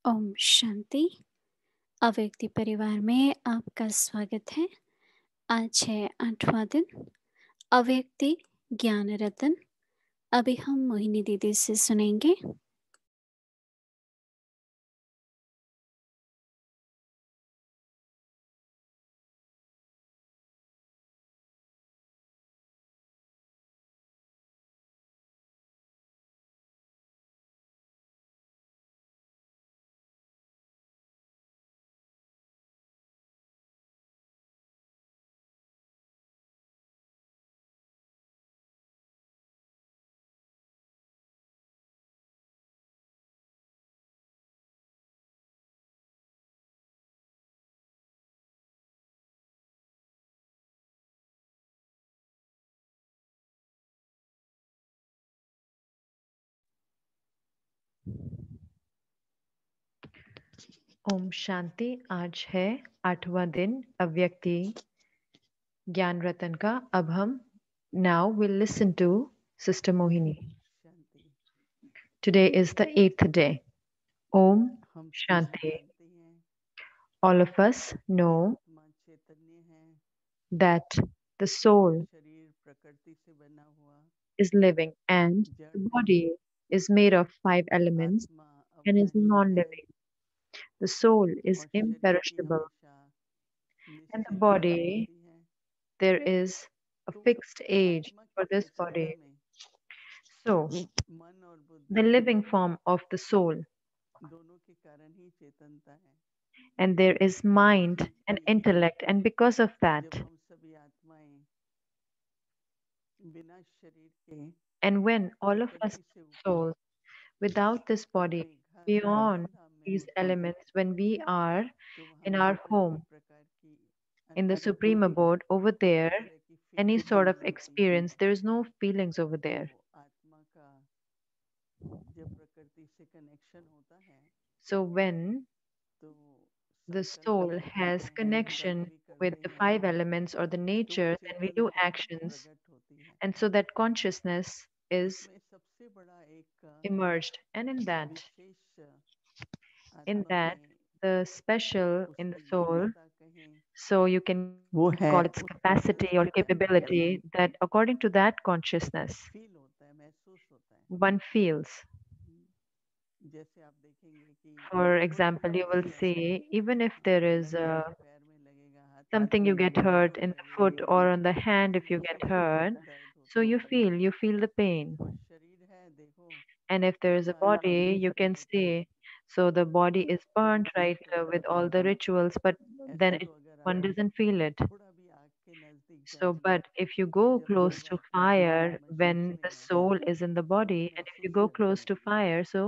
ओम शांति। अव्यक्ति परिवार में आपका स्वागत है। आज है 8वां दिन। अव्यक्ति ज्ञान रतन। अभी हम मोहिनी दीदी से सुनेंगे। ओम शांति। आज है 8वां दिन अव्यक्ति ज्ञान रतन का। अब हम now we'll listen to Sister Mohini. Shanti. Today is the 8th day. Om हम सभी Shanti. जानते हैं All of us कि know आत्मा चैतन्य है। that the soul शरीर प्रकृति से बना हुआ is living and जड़ the है। body is made of 5 elements आत्मा and is अविनाशी है non-living. The soul is और शरीर की imperishable हमेशा and the निश्चित आयु body, होती है। there is a तो fixed age आत्मा for की this चेतनता body. में So मन और the बुद्धि living form of the soul, दोनों के कारण ही चेतनता है। and there is mind and intellect, and because of that, जब हम सभी आत्माएं बिना शरीर के and when all of us प्रकृति से ऊपर souls without this body, अपने घर beyond परम धाम में these होते हैं elements, when we are तो वहाँ in पर our कोई भी home प्रकार की in the अनुभूति, supreme abode over कोई भी there, तरह की any फीलिंग्स sort of नहीं होती। experience, there is no feelings over तो there. आत्मा का जब प्रकृति से कनेक्शन होता है So when तो the संकल्प soul करते has हैं, कर्म connection भी with करते the हैं, 5 elements or the तो वो nature, then we do चेतनता actions, प्रकट होती है। and so that consciousness is उसमें सबसे बड़ा एक immersed, and विशेष in आत्मा that में the special in the उसकी soul, योग्यता कहें so you can वो call है its उस capacity or चेतनता में capability, that according to that consciousness feel होता है, महसूस होता है। one feels. जैसे आप देखेंगे कि For कोई भी example, you will चीज see, even if there is लगेगा, पैर में लगेगा, हाथ something में you get लगेगा, hurt पैर in में the लगेगा, foot or on the hand, if you तो get उसमें hurt, दर्द so होती है। you feel the pain. और शरीर है, देखो And if there is a हमारा body, you मनुष्य can होता है, see, so the body is burnt, right, activities करता with है। all the rituals, but then ऐसे तो अगर one आप doesn't feel it. थोड़ा भी आग के नजदीक So, जाएंगे, but if you go जब close तक वो to अपनी हीट fire महसूस when the नहीं होता soul is in the वो body, and if you महसूस go करते close to रहेंगे। fire, so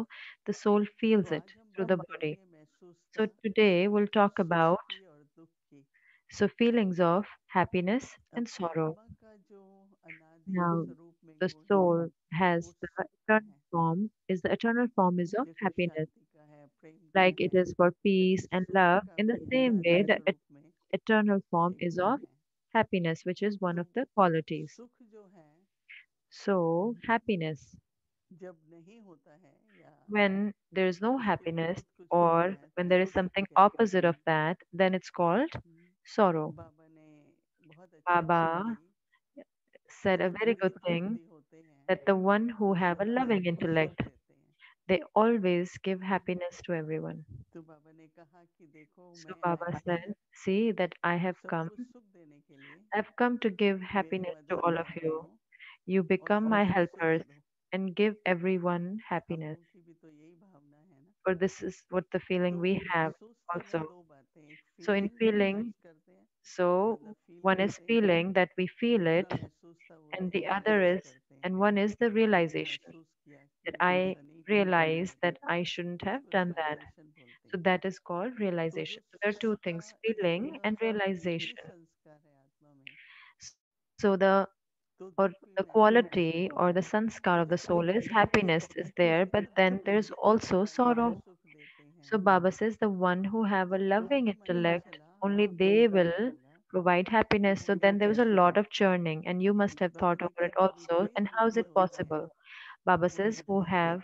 the soul feels तो it आज हम through बात the body. करेंगे महसूस So का, today we'll talk सुख about की और दुख की। feelings of happiness अब and sorrow. आत्मा का जो अनादि Now स्वरूप में the गुण है soul वो has the सुख का eternal है, form, is the eternal form is of जैसे happiness, शांति का है, प्रेम का like it है। is for peace ऐसे and सुख love. का In the भी same अनादि way, the स्वरूप में eternal form एक is गुण of है। happiness, which is one तो of the qualities. सुख जो है So happiness, जब नहीं होता है या when there is no उसके happiness, विपरीत कुछ होता or है when तो there is दुख something कहते हैं। opposite of that, then it's called sorrow. बाबा ने बहुत अच्छी बात Baba कही कि said a जो very good विवेक thing, बुद्धि होते हैं that the one who वो have a सदा loving सबको सुख intellect, देते हैं। they always give happiness to everyone. तो बाबा ने कहा कि देखो So मैं Baba आया हूँ said, see that I have come. सबको सुख देने के लिए, I've come to give मेरी happiness to मदद all of करता you. हूँ You और become my सबको सुख helpers दो। and give everyone happiness. हम लोगों की भी तो यही भावना है ना। For this is what the feeling तो we have महसूस में also. दो बातें, एक So in फीलिंग feeling, महसूस करते हैं, so मतलब फील one is करते हैं, feeling that we feel दूसरा it, महसूस था वो and the other महसूस is, करते हैं and one is the कि मैंने realization महसूस किया कि that मुझे I ऐसा नहीं करना चाहिए realize था। that I shouldn't have इसको done that. रियलाइजेशन बोलते So हैं। that is called तो जो realization. So there are two सुख का things, feeling एक and realization. संस्कार है आत्मा में, So the तो or दुख भी the महसूस quality or the sanskar of the होता soul है। is happiness is there, but तो then जो there's विवेक also वाले हैं sorrow. सुख देते So हैं। Baba says the one who have a तो loving मुझे मालूम intellect, चला, only कई they बार will बोला provide happiness. So कि then there was a कैसे। lot of churning, and you must have Baba thought ने over कहा it जब also. इतने And दुख how is it होते हैं possible? Baba तो says, who कैसे have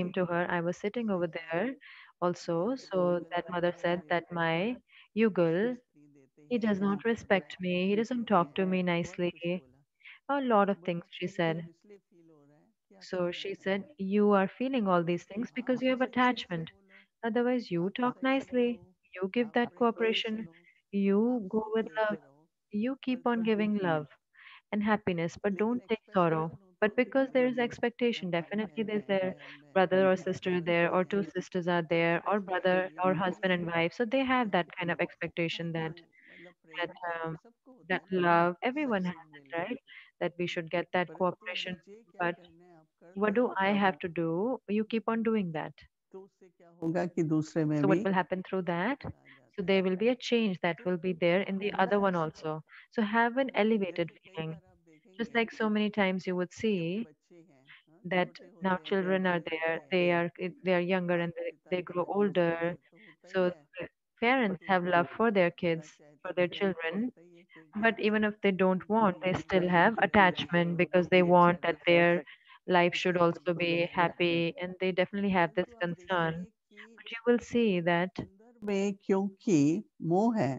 came to her. I was sitting over there also. कि So युगल that का mother त्याग said that देते my हैं, Yugal, स्त्री देते he हैं does not मैं respect me. He खुश doesn't हूँ, talk to me बहुत कुछ nicely. बोला। A lot of बोला things she ऐसे said. क्यों इसलिए फील हो रहा है, क्या So फील हो she रहा है? said, you are feeling all these things because आप you have अच्छे से attachment. बोलो, Otherwise, you आप talk सही बोलो, nicely. You give आप that प्रेम से cooperation. सुनो, You आप go सुख with love. देते रहो, You keep पर on कभी giving भी love and happiness, but लेकिन don't take sorrow. एक्सपेक्टेशन होती But है कि because there is भाई expectation, हमारी definitely बहन there's बहन their बहन बहन brother or बहन sister बच्चे there, or two हैं, sisters are तो there, एक or एक्सपेक्टेशन brother ये or होती husband है and wife. So they have that kind कि of expectation thank that you, मतलब that प्रेम करना um, सबको होता that है ना, love. Everyone has सुख it, मिले, right? That we should get that परंतु cooperation. मुझे क्या But करना है आप कर what दो do तो I क्या have होगा? to do? You keep on doing that. तो उससे क्या होगा कि दूसरे में So what भी will happen through that? परिवर्तन आ So जाता है। there will be a change that तो will be there in the होता other one ऐसा है, also. So have an elevated जैसे कई feeling. बार आप Just देखेंगे like so many times you would कि अभी see बच्चे हैं, हाँ, that छोटे now होते हैं, children are बेबी there, होते हैं, they are younger and माता पिता they का grow बच्चों से older. प्रेम तो होता ही So है, the parents परंतु have love for their करना kids, चाहे for तो their प्रेम तो children. रहता ही है, क्योंकि But even if they don't want, they उनकी still खुशी have के लिए attachment वो because they जो भी want कर that देते हैं, their life should उससे also खुश be होते हैं। happy, and they definitely have this परंतु आप concern. देखेंगे कि But you will see that अंदर में क्योंकि मोह है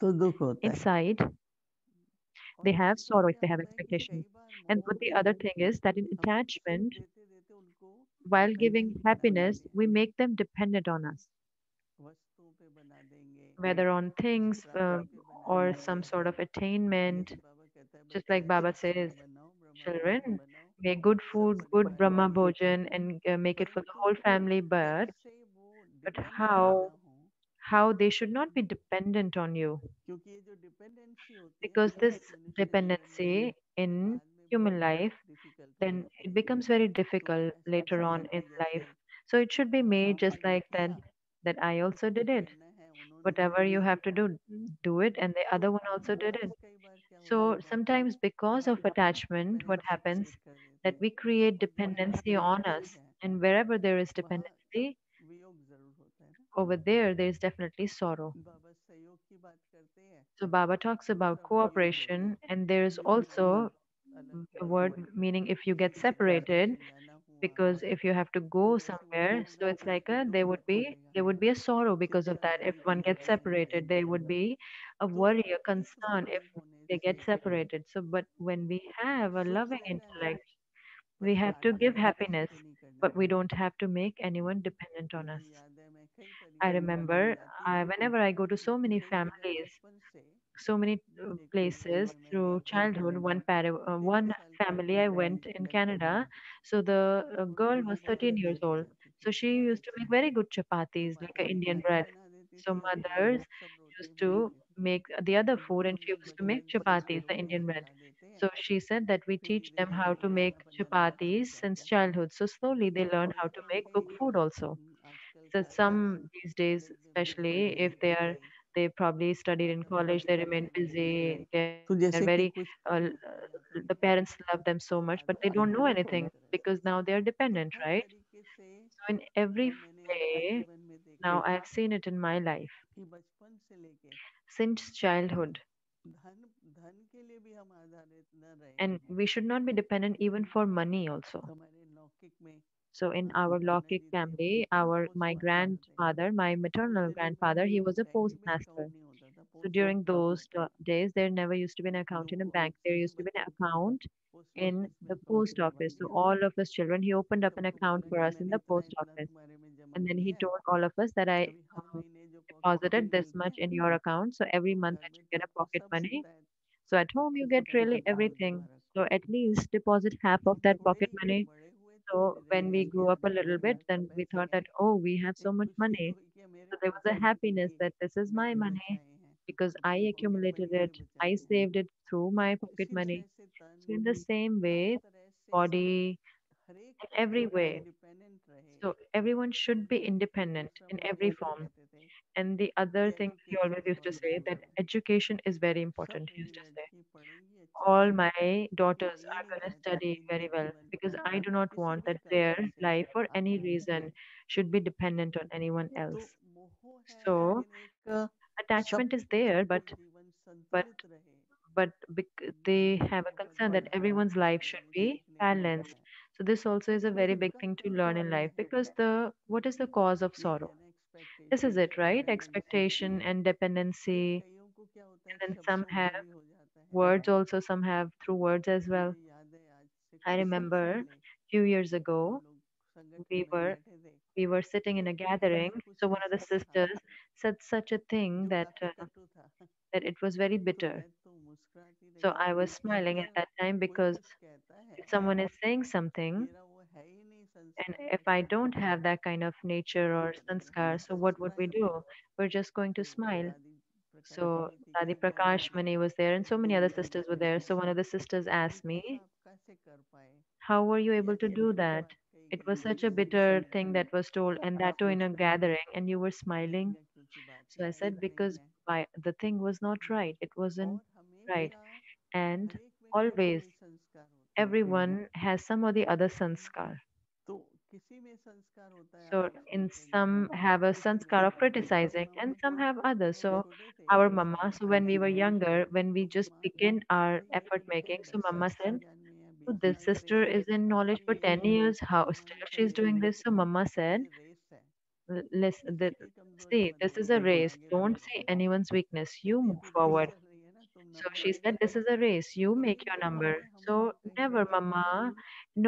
तो दुख होता है, inside और they have दूसरा sorrow if क्या they have होता है कि expectation. कई बार And मोह what the में other thing is that in हम सुख attachment, देते देते उनको while giving डिपेंडेंट बना happiness, देते हैं, we make them dependent on us, वस्तुओं पे बना देंगे, whether on किसी things प्राप्ति पे बना or देंगे। some sort of attainment. जैसे बाबा कहता है Just बच्चे like Baba ब्रह्मा says, बनाओ, ब्रह्मा बनाओ children, बनाओ, make good सब food, बन good Brahma पाएंगे, Bhojan, and make it for the परंतु whole family. कैसे वो But डिपेंडेंट ना हो, how they should not be dependent on you, क्योंकि ये जो डिपेंडेंसी होती है because ये this मनुष्य जीवन में dependency in बाद में human बहुत life, डिफिकल्ट हो then जाती it है। becomes very तो difficult ऐसा later नहीं on है in कि life. जैसे So it should be made just आपने जो like that, किया that I also जो did it. करना है उन्होंने कर Whatever you दिया, have to do, do it, and the तो other one also did मोह it. कई बार क्या हो So जाता है sometimes because हम of attachment, what dependency happens create कर देते that हैं, we create और जहाँ dependency on डिपेंडेंसी us, है and wherever there is वहाँ dependency, वियोग जरूर होता है ना। over there is definitely sorrow. बाबा सहयोग की बात करते हैं, So Baba talks about दूसरा वियोग होता cooperation, है, and there's वियोग मतलब also अलग a होना, word meaning if you किसी get के साथ separated, कहीं जाना हुआ, because if you have to तो go जैसे वो somewhere, होगा so it's like तो दुख there would be पड़ेगा, a sorrow because of शिक्षा that. If नहीं one देने gets वाले separated, there होंगे, would be a तो worry, a एक concern if मन होने they get से separated. So, but when we have a सुख loving देता है, intellect, we पर have to give काटने का happiness, कष्ट नहीं करना। but we don't have to make anyone dependent on मुझे us. याद है मैं कई I तरीके की बातें remember जाती हैं, whenever I go to so many कई जगह families, बचपन से, so many एक हॉस्टल places में मैं through गया था, childhood. तेरह One साल की family I एक went in लड़की थी, Canada. So the वो girl रोटी was बहुत 13 अच्छी years old. बनाती थी, So she बहुत used to अच्छी, make very good तो chapatis, like माता a जी Indian मैगी bread. बना देती So थी और वो mothers सब रोटी used to बनाते। make the other वो food, and हम she लोग used to make बचपन से chapatis, उनको the रोटी Indian bread. सिखा देते हैं, So she said that we फिर teach धीरे them धीरे how वो to make खाना बनाना chapatis सीख since जाते हैं। childhood. So slowly they learn और how एक to make cook उनके food also. आजकल So का आता है ना, some these days, मैरिज में बिजी हो especially गए, if they probably studied in माता college, पिता they के remain काम में बिजी है, busy. They're तो very जैसे कि कुछ the आ जाते हैं parents love them so much, but they don't आदत know सी anything इस तरह because से। now they are तो dependent, हर right? तरीके से So in every मैंने अपने way, जीवन में देखा now I've seen it in my life कि बचपन से लेके since childhood, धन धन के लिए भी हम आधारित न रहे, and we should not be dependent even for money also. हमारे लौकिक में So in आपके our नाना Lokik जी थे, family, पोस्ट my मास्टर थे, grandfather, my तो उस maternal दिन एक बार grandfather, he ये was a होता है कि बैंक postmaster. अकाउंट नहीं होता था, So post during office those days, there never used to be an account in a लोगों bank. There सभी used to be an बच्चों को account पोस्ट in ऑफिस में the अकाउंट post खुलवा office. So दिया, all of us children, he opened up an सबको account बोला for कि us in मैंने the इतना post इतना office. तुम्हारे में जमा And then he किया है, told all of us that I अभी हर महीने जो पॉकेट मनी deposited this मिलता much है in ना, your account. So every तो month घर that में you तो get a आपको pocket सब money. मिलता है, So at home you परंतु get really पैसा बहुत जमा everything. रखो। So at लेast deposit half of तो that थोड़े pocket money. बड़े हुए तो So धीरे when we धीरे grew कि up a अरे little मेरे bit, पास तो then we पैसे thought हैं, that, oh, we have so एक much खुशी money. हुई कि मेरे So there was a पैसे हैं happiness कि that this is my मैंने money बचाए हैं, because I अपनी पॉकेट accumulated मनी से it. बचाए I हैं। saved it through तो my pocket इसी money. तरह से तन, So in the same her way, तरह से body, हर एक in तरह every से way. इंडिपेंडेंट रहे। So everyone should be फिर independent दूसरा in मुझे every पापा form. कहते थे And the कि other thing he education always used to बहुत say that जरूरी है, education is very सब important. He मेरी used to say, लड़की पढ़ेंगी अच्छे all से, my क्योंकि daughters मैं ये are नहीं going to चाहती study कि very इनके well जीवन because में I do not किसी want भी that their कारण से life for any आघात आए। reason should be dependent on anyone तो else. मोह है, So लेकिन एक सब attachment is there, सबको जीवन but संतुलित रहे, they ये have a बहुत concern that बड़ा everyone's life should वरदान मुझे be सीखने को मिला balanced. है। So this also is a very big thing to learn in life, because the what is the cause of यही sorrow? है ना This is expectation it, right? Dependency. Expectation and फिर dependency. कईयों को क्या होता है And then some शब्दों से have भी हो जाता है। words also, some have through words as well. मुझे याद है आज से I कुछ साल remember पहले few years हम ago लोग संगठन we में were बैठे थे, we were sitting in तो a एक gathering. ने कुछ So one of the ऐसा कहा sisters said such a thing जो that काफी कटु था। that it was very तो bitter. मैं तो मुस्कुराती So रही I was smiling at यार, that time, कोई because कुछ कहता है, if someone is saying something, मेरा वो है ही नहीं and संस्कार if I ऐसा don't बोलने have का, that kind of तो nature क्या or करेंगे, sanskar, बस so what would we मुस्कुराएंगे। do? We're just going to तो smile. दादी प्रकाश So मणि थी Dadi क्या कह रही Prakash थी, Mani was there, and so many other बोली थी sisters were कि there. So one of the sisters asked ऐसा me, आप कैसे कर पाए, how were you ये able to ऐसी do बिल्कुल that? बात कही It गई was such थी a bitter thing कि that was told, and आप that too in a मुस्कुराए, gathering, and you were मैंने smiling. कहा क्योंकि बात So ही I ठीक said, नहीं because है। the thing was not right. It wasn't और right. हमेशा And हर एक व्यक्ति में always, कोई संस्कार होता है, everyone has some or the other sanskar. तो किसी में संस्कार होता है So आप उसको in present some have a किसी में sanskar of नहीं। criticizing, अब and मम्मा some have जब others. हम So छोटे थे our तो mama, शादी so when we करने were गए, younger, when we तो just मम्मा begin our अरे ये effort लड़की making, तो so 10 mama साल के said, ज्ञान में है, "So 20 this साल के sister is in knowledge अरे for 10 years. How तो still मैंने कहा she's doing this?" So mama said, ये रेस है, Listen, किसी की कमजोरी see, मत this is a देखो, race. आगे Don't बढ़ो। see anyone's weakness. You कहती है move तो रेस forward. चल रही है ना, तुम So नंबर she said, लेकर this is a race. You कभी make your मम्मा number. ने हमको So कहीं never, पे mama,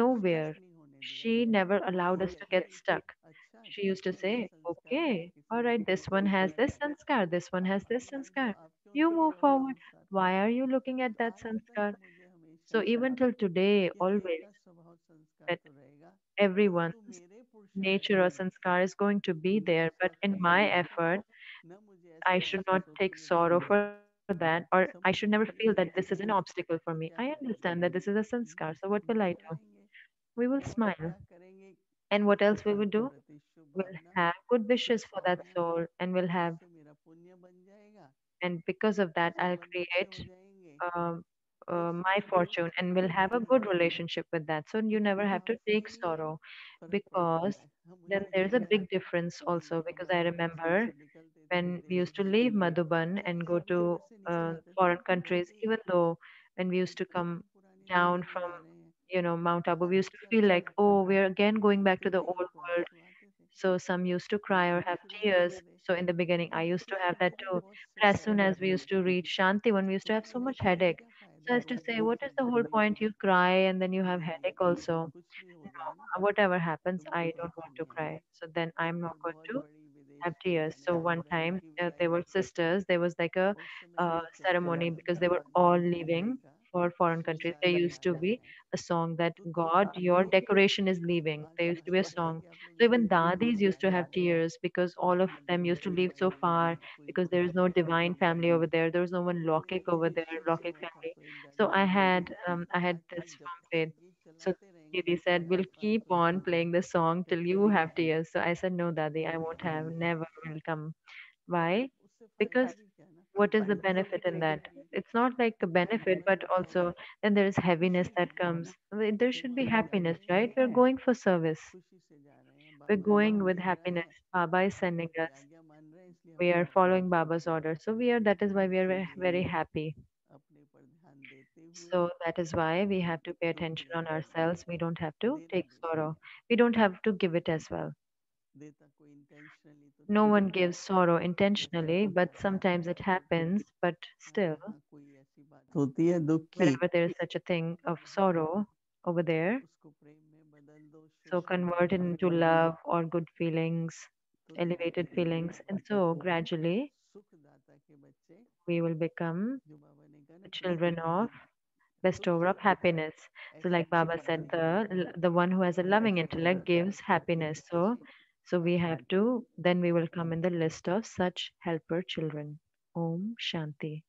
स्टक nowhere. नहीं होने दिया। She never allowed us to कहती get थी stuck. अच्छा She used to ये say, संस्कार है, okay, किसी all में right, कोई this one has संस्कार this है, sanskar, this one has आप this आगे बढ़ जाओ, sanskar. आप क्यों You देख move रहे हो forward. संस्कार को। Why are you looking at तो that आज तक sanskar? मुझे So हमेशा even till today, कि हर एक always, का स्वभाव संस्कार that तो रहेगा, everyone's परंतु मेरे पुरुषार्थ nature or में sanskar is going to be न there, but in स्वार्थी my होना, effort, न मुझे ऐसा I should not महसूस हो कि take ये sorrow बाधा for है। that, or I should never समझ feel that लीजिए this is an obstacle for me. तो I क्या understand करेंगे, that this is a sanskar, so what will I do? मुस्कुराएंगे, We will और smile. क्या करेंगे, And what else we उसके will do? प्रति शुभ We'll Bhavna, have good wishes for that सद्भावना, soul, and we'll have, उससे मेरा पुण्य बन जाएगा, and because of that, I'll संबंध अच्छे हो create जाएंगे, um, और my उसमें दुख fortune, and we'll have a good नहीं, relationship with that. So you तो never have to take काफी sorrow, फर्क पड़ता because है। हाँ, then मुझे there's a याद है big difference कि also. हम Because I लोग ऑफिस remember से निकलते थे when we विदेश used to leave जाने, Madhuban and go सभी to घर से निकल आते थे, foreign countries, बोलते even though when we used to come कितनी पुरानी down दुनिया में from, जा रहे हैं, Mount Abu, we used to अच्छा feel अच्छा like, लगता oh, था। we're again going back to फिर the कईयों old को world. आंसू आते थे, So some used to cry or रोना have शुरू हो tears. जाते थे, So in the beginning, I मैं used to खुद have that मेरा too. बहुत But as suffer soon as हुआ we used to reach Shanti, when we used तो to have so मैंने much कहा ये headache, क्या so फायदा I used to रोने say, what is the whole धोने point? का, You cry and then you have नहीं headache also. कुछ भी हो जाए ना, No, whatever happens, तो मुझे I कोई don't इशू want to नहीं है। cry. So then एक I'm not बार going बहुत to बड़ी विदेश have tears. जाने So की one बहनों time की there विदाई were थी, sisters. There was like a उस समय ये कहते ceremony, थे because they were all Delhi leaving का for foreign countries. There शमशान used to जाना be है, a song that तो God, your देखिए decoration is leaving. आज There used to be a समझते हैं song. कि आप लोग So इतनी even बड़ी dadis दूर used जा to रहे have हैं, tears, because all of अपनी them बीवी used to की leave so फाइनली far, कोई because there is no खबर divine नहीं है, family over there. There was no one कोई Lokik over there, सोचा Lokik हुआ था, family. कोई So गाड़ी नहीं है, I had ताकि this जब तक pamphlet. ये So चलाते रहेंगे Didi said, we'll हमारे पास keep कोई on playing the song तो till you have चलेगा। tears. So I said, no, Dadi, I won't have, never will come. Why? उससे Because फायदा भी क्या है ना, what is the benefit in that? कि It's not like a benefit, मैं but also then there is heaviness खुशी that में comes. There should सेवा be में जा happiness, रहे हैं, right? We're going for service. खुशी से जा रहे हैं, We're बाबा going हमें with भेज रहा happiness. है, Baba is बाबा sending की us. आज्ञा मान रहे हैं, इसलिए हम We are जा रहे हैं। following Baba's order. So we are, that is why we are very, इसीलिए very happy. अपने पर ध्यान देते हुए So that is why we have to pay दुख attention on लेना नहीं, ourselves. We don't have to देना take दूसरों sorrow. को, We don't have to give it as well. देता कोई इंटेंशनली तो No नहीं one देता, gives sorrow जैसे intentionally, कि but दादी sometimes it प्रकाश होती है। happens. But हाँ, still, जहाँ कोई ऐसी बात होती है दुख की, whenever there is such a thing तो of वहाँ sorrow over there, उसको प्रेम में बदल दो, so convert it सुसंस्कार into कर दो, love or good feelings, तो धीरे elevated धीरे feelings, and so gradually सुखदाता के बच्चे, we will become जो बाबा ने कहा ना the children प्रकृति of की सुख bestower of स्वरूप है, happiness. So ऐसे like Baba बच्चे said, हमारे the one who has a loving intellect gives happiness. So we have to, then we will come in the list of such helper children. Om Shanti.